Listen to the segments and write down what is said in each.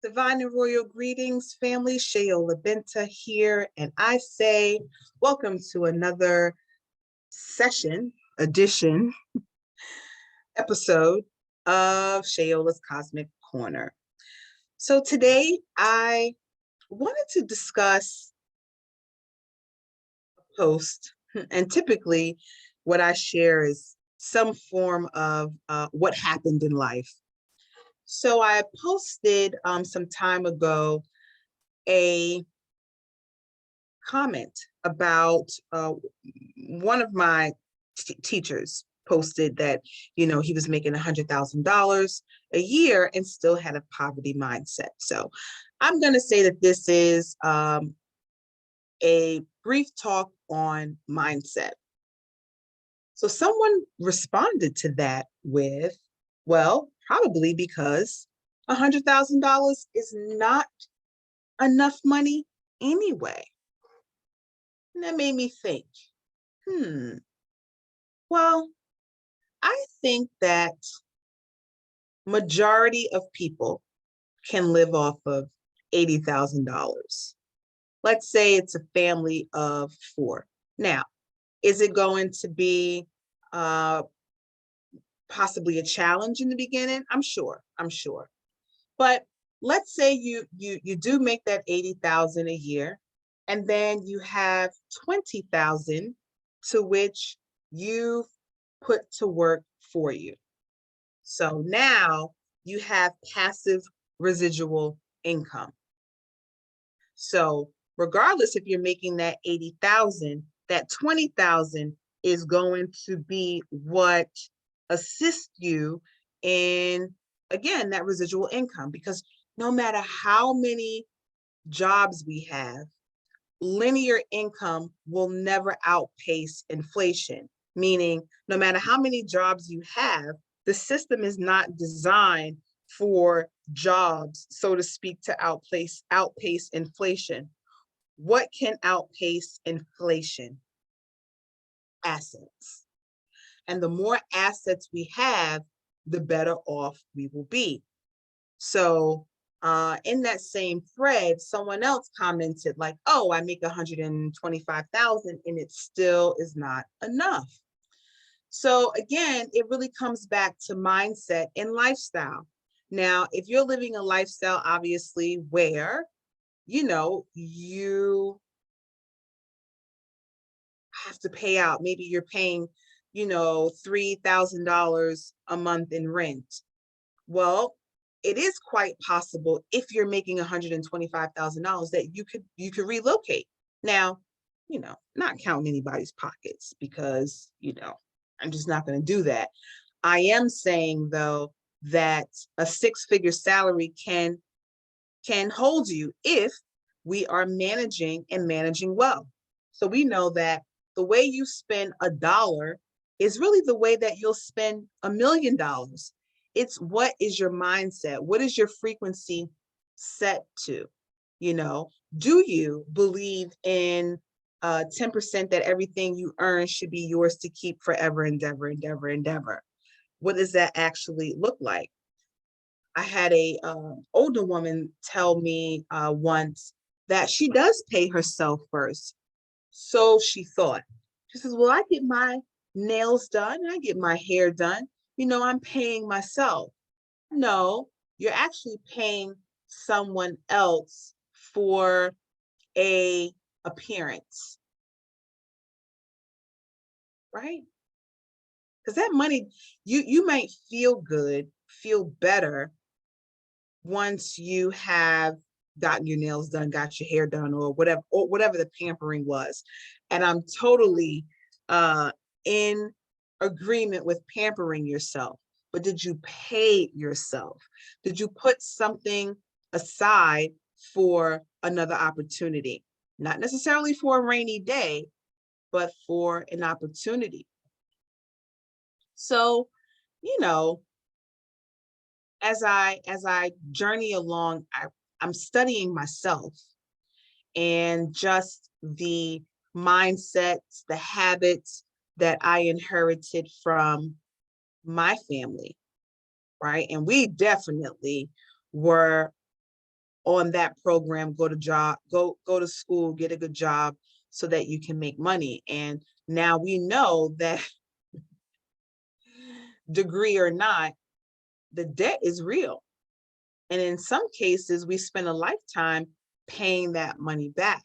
Divine and royal greetings, family. Shayola Benta here, and I say welcome to another edition, episode of Shayola's Cosmic Corner. So today I wanted to discuss a post, and typically what I share is some form of what happened in life. So I posted some time ago a comment about one of my teachers posted that, he was making $100,000 a year and still had a poverty mindset. So I'm going to say that this is a brief talk on mindset. So someone responded to that with, well, probably because $100,000 is not enough money anyway. And that made me think, well, I think that majority of people can live off of $80,000. Let's say it's a family of 4. Now, is it going to be possibly a challenge in the beginning? I'm sure. But let's say you do make that 80,000 a year, and then you have 20,000 to which you put to work for you. So now you have passive residual income. So regardless if you're making that 80,000, that 20,000 is going to be what assists you in, again, that residual income, because no matter how many jobs we have, linear income will never outpace inflation, meaning no matter how many jobs you have, the system is not designed for jobs, so to speak, to outpace inflation. What can outpace inflation? Assets. And the more assets we have, the better off we will be. So in that same thread, someone else commented like, oh, I make 125,000 and it still is not enough. So again, it really comes back to mindset and lifestyle. Now, if you're living a lifestyle, obviously, where, you have to pay out, maybe you're paying, $3,000 a month in rent. Well, it is quite possible if you're making $125,000 that you could relocate. Now, not counting anybody's pockets, because, I'm just not going to do that. I am saying, though, that a 6-figure salary can hold you if we are managing well. So we know that the way you spend $1 is really the way that you'll spend $1 million. It's what is your mindset? What is your frequency set to? Do you believe in 10% that everything you earn should be yours to keep forever, endeavor? What does that actually look like? I had a older woman tell me once that she does pay herself first. So she thought. She says, well, I get my nails done, I get my hair done. I'm paying myself. No, you're actually paying someone else for a appearance, right? Because that money, you might feel good, feel better once you have gotten your nails done, got your hair done, or whatever the pampering was. And I'm totally in agreement with pampering yourself. But did you pay yourself? Did you put something aside for another opportunity? Not necessarily for a rainy day, but for an opportunity. So, as I journey along, I'm studying myself and just the mindsets, the habits that I inherited from my family, right? And we definitely were on that program, go to school, get a good job so that you can make money. And now we know that degree or not, the debt is real. And in some cases, we spend a lifetime paying that money back.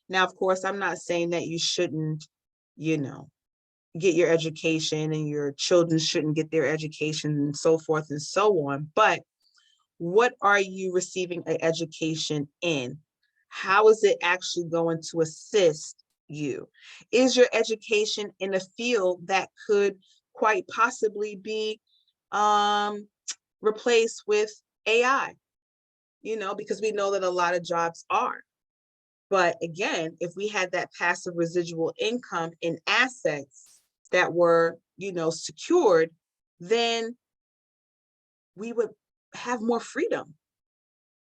Now, of course, I'm not saying that you shouldn't, you know, get your education and your children shouldn't get their education and so forth and so on. But what are you receiving an education in? How is it actually going to assist you? Is your education in a field that could quite possibly be um, replaced with AI? Because we know that a lot of jobs are. But again, if we had that passive residual income in assets that were, secured, then we would have more freedom,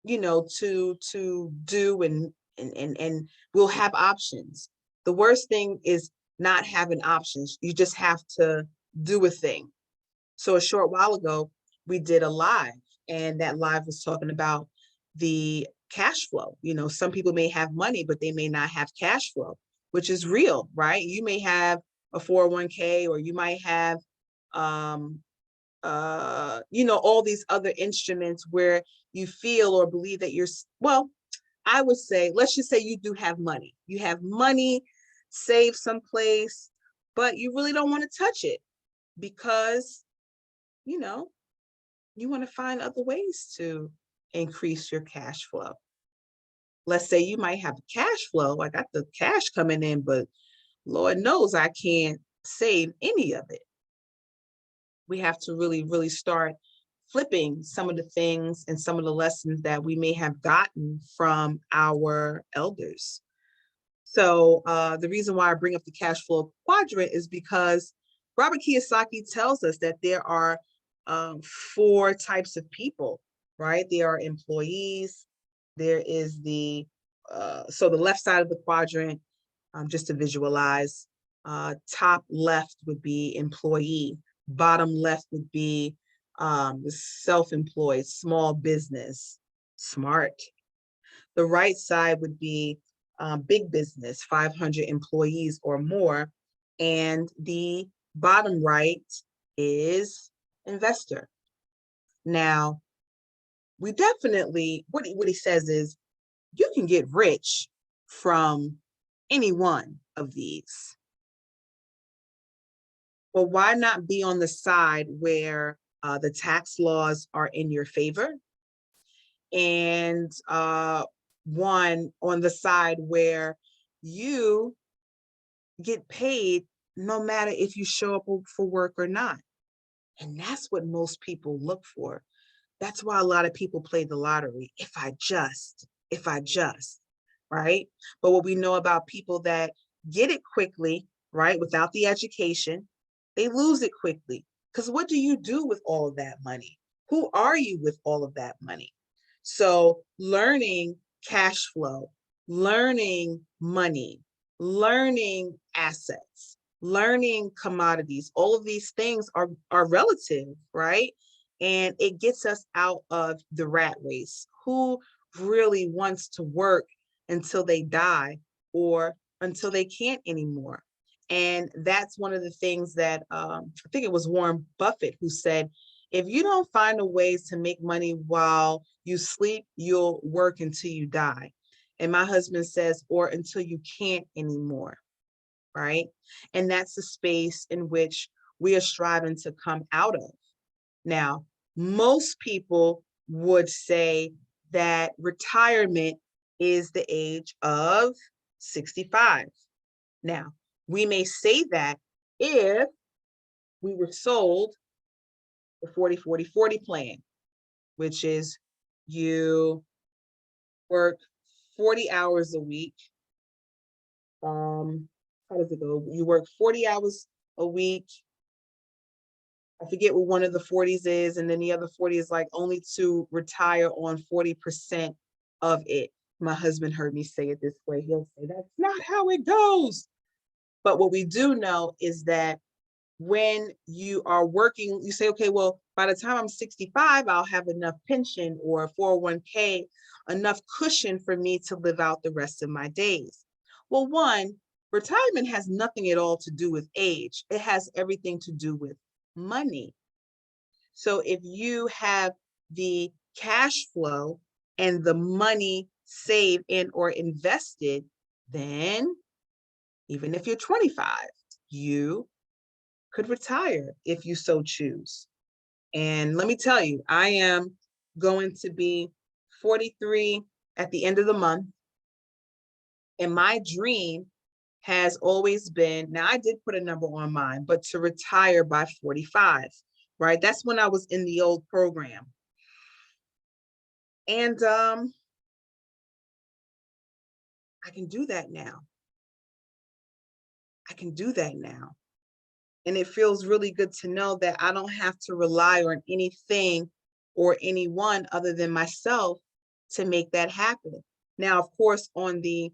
to do and we'll have options. The worst thing is not having options. You just have to do a thing. So a short while ago, we did a live, and that live was talking about the cash flow. Some people may have money, but they may not have cash flow, which is real, right? You may have a 401k, or you might have, all these other instruments where you feel or believe that well, I would say, let's just say you do have money. You have money saved someplace, but you really don't want to touch it because, you know, you want to find other ways to increase your cash flow. Let's say you might have cash flow. I got the cash coming in, but Lord knows I can't save any of it. We have to really, really start flipping some of the things and some of the lessons that we may have gotten from our elders. So the reason why I bring up the cash flow quadrant is because Robert Kiyosaki tells us that there are 4 types of people, right? There are employees. There is so the left side of the quadrant, just to visualize, top left would be employee. Bottom left would be self-employed, small business, smart. The right side would be big business, 500 employees or more. And the bottom right is investor. Now, we definitely, what he says is, you can get rich from any one of these. But why not be on the side where the tax laws are in your favor, and one on the side where you get paid no matter if you show up for work or not? And that's what most people look for. That's why a lot of people play the lottery. If I just, right? But what we know about people that get it quickly, right, without the education, they lose it quickly. Because what do you do with all of that money? Who are you with all of that money? So learning cash flow, learning money, learning assets, learning commodities, all of these things are relative, right? And it gets us out of the rat race. Who really wants to work until they die or until they can't anymore? And that's one of the things that I think it was Warren Buffett who said, if you don't find a ways to make money while you sleep, you'll work until you die. And my husband says, or until you can't anymore, right? And that's the space in which we are striving to come out of. Now, most people would say that retirement is the age of 65. Now, we may say that if we were sold the 40-40-40 plan, which is you work 40 hours a week. How does it go? You work 40 hours a week. I forget what one of the 40s is, and then the other 40 is like only to retire on 40% of it. My husband heard me say it this way. He'll say, that's not how it goes. But what we do know is that when you are working, you say, okay, well, By the time I'm 65, I'll have enough pension or 401k, enough cushion for me to live out the rest of my days. Well, one, retirement has nothing at all to do with age. It has everything to do with money. So if you have the cash flow and the money saved in or invested, then even if you're 25, you could retire if you so choose. And let me tell you, I am going to be 43 at the end of the month. And my dream has always been, now I did put a number on mine, but to retire by 45, right? That's when I was in the old program. And I can do that now. I can do that now. And it feels really good to know that I don't have to rely on anything or anyone other than myself to make that happen. Now, of course, on the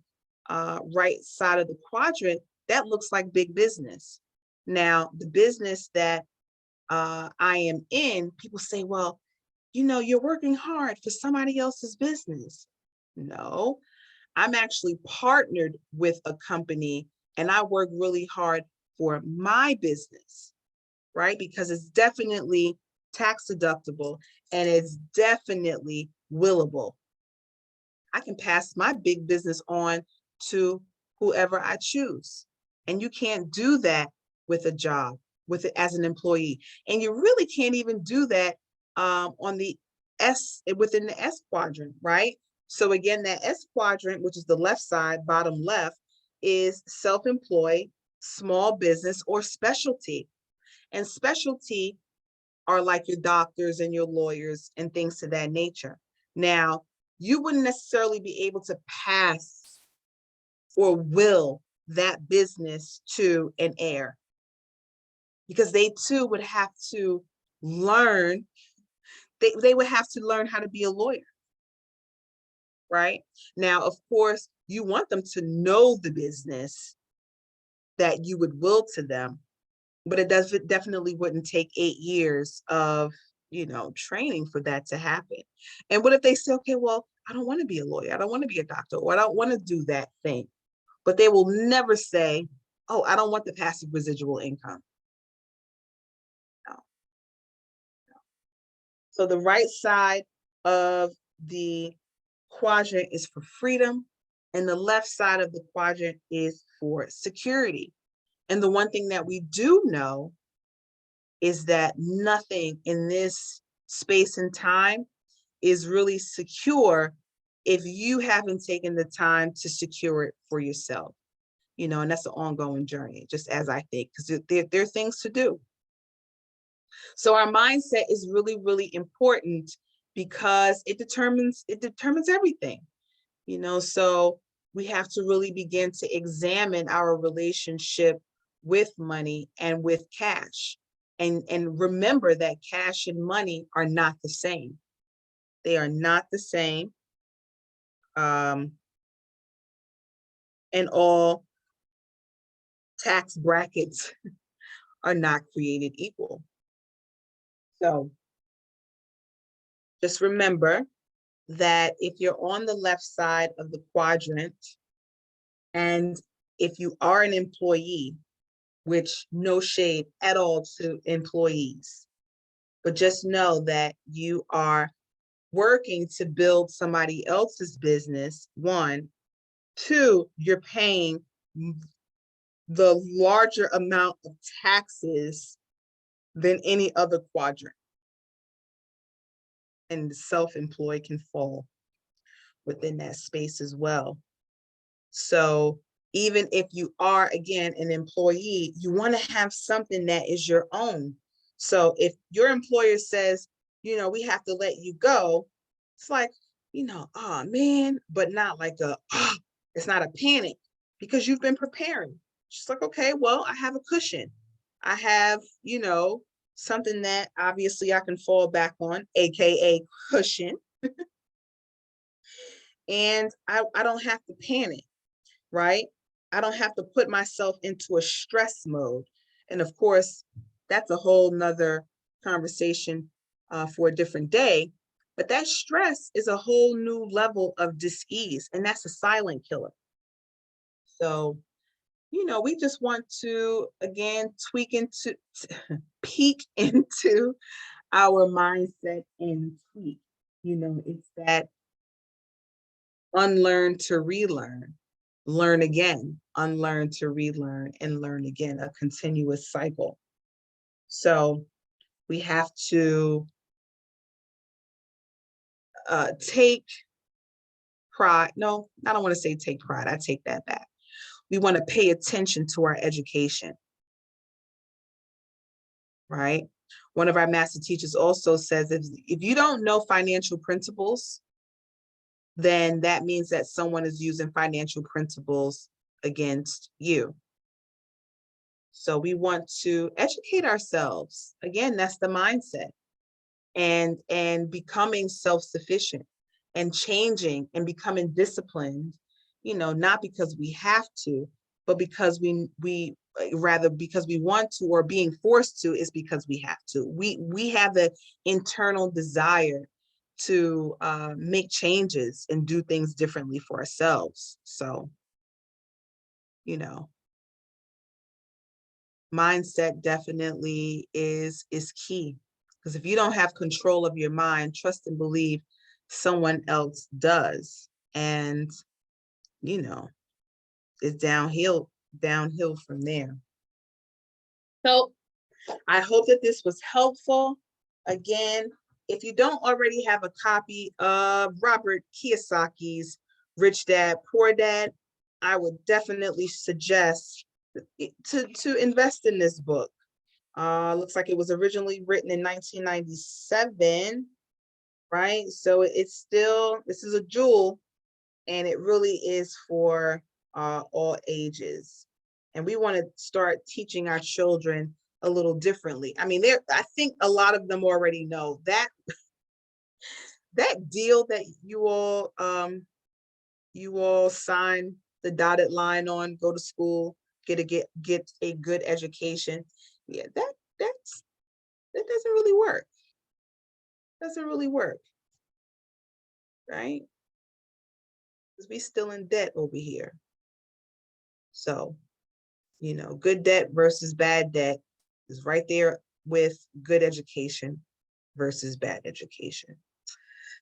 right side of the quadrant, that looks like big business. Now, the business that I am in, people say, well, you're working hard for somebody else's business. No, I'm actually partnered with a company and I work really hard for my business, right? Because it's definitely tax deductible and it's definitely willable. I can pass my big business on to whoever I choose. And you can't do that with a job, with it as an employee. And you really can't even do that on the within the S quadrant, right? So again, that S quadrant, which is the left side, bottom left, is self-employed, small business, or specialty. And specialty are like your doctors and your lawyers and things to that nature. Now, you wouldn't necessarily be able to pass or will that business to an heir because they too would have to learn, they would have to learn how to be a lawyer, right? Now, of course, you want them to know the business that you would will to them, but it definitely wouldn't take 8 years of training for that to happen. And what if they say, okay, well, I don't want to be a lawyer, I don't want to be a doctor, or I don't want to do that thing, but they will never say, oh, I don't want the passive residual income. No. So the right side of the quadrant is for freedom and the left side of the quadrant is for security. And the one thing that we do know is that nothing in this space and time is really secure if you haven't taken the time to secure it for yourself. And that's an ongoing journey, just as I think, because there are things to do. So our mindset is really, really important because it determines everything. So we have to really begin to examine our relationship with money and with cash. And remember that cash and money are not the same. They are not the same. And all tax brackets are not created equal. So just remember that if you're on the left side of the quadrant, and if you are an employee, which no shade at all to employees, but just know that you are working to build somebody else's business, one. Two, you're paying the larger amount of taxes than any other quadrant. And self-employed can fall within that space as well. So even if you are, again, an employee, you want to have something that is your own. So if your employer says, we have to let you go, it's like, oh man, but not like it's not a panic because you've been preparing. She's like, okay, well, I have a cushion. I have, something that obviously I can fall back on, AKA cushion. And I don't have to panic, right? I don't have to put myself into a stress mode. And of course, that's a whole nother conversation for a different day. But that stress is a whole new level of dis-ease, and that's a silent killer. So, we just want to again peek into our mindset and tweak. It's that unlearn to relearn, learn again, unlearn to relearn, and learn again, a continuous cycle. So we have to take pride. No, I don't want to say take pride. I take that back. We want to pay attention to our education, right? One of our master teachers also says if you don't know financial principles, then that means that someone is using financial principles against you. So we want to educate ourselves. Again, that's the mindset. And becoming self-sufficient and changing and becoming disciplined, not because we have to, but because we rather because we want to, or being forced to is because we have to. We have the internal desire to make changes and do things differently for ourselves. So, mindset definitely is key, because if you don't have control of your mind, trust and believe someone else does, and it's downhill from there. So I hope that this was helpful. Again, if you don't already have a copy of Robert Kiyosaki's Rich Dad Poor Dad, I would definitely suggest to invest in this book. Looks like it was originally written in 1997, right? So this is a jewel, and it really is for all ages. And we want to start teaching our children a little differently. I mean, I think a lot of them already know that that deal that you all sign the dotted line on, go to school, get a good education. Yeah, that doesn't really work. Doesn't really work, right? Because we still in debt over here. So, good debt versus bad debt is right there with good education versus bad education.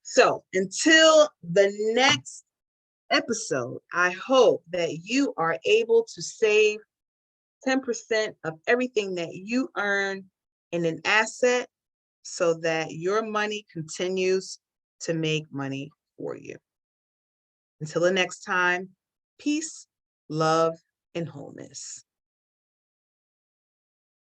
So until the next episode, I hope that you are able to save 10% of everything that you earn in an asset, so that your money continues to make money for you. Until the next time, peace, love, and wholeness.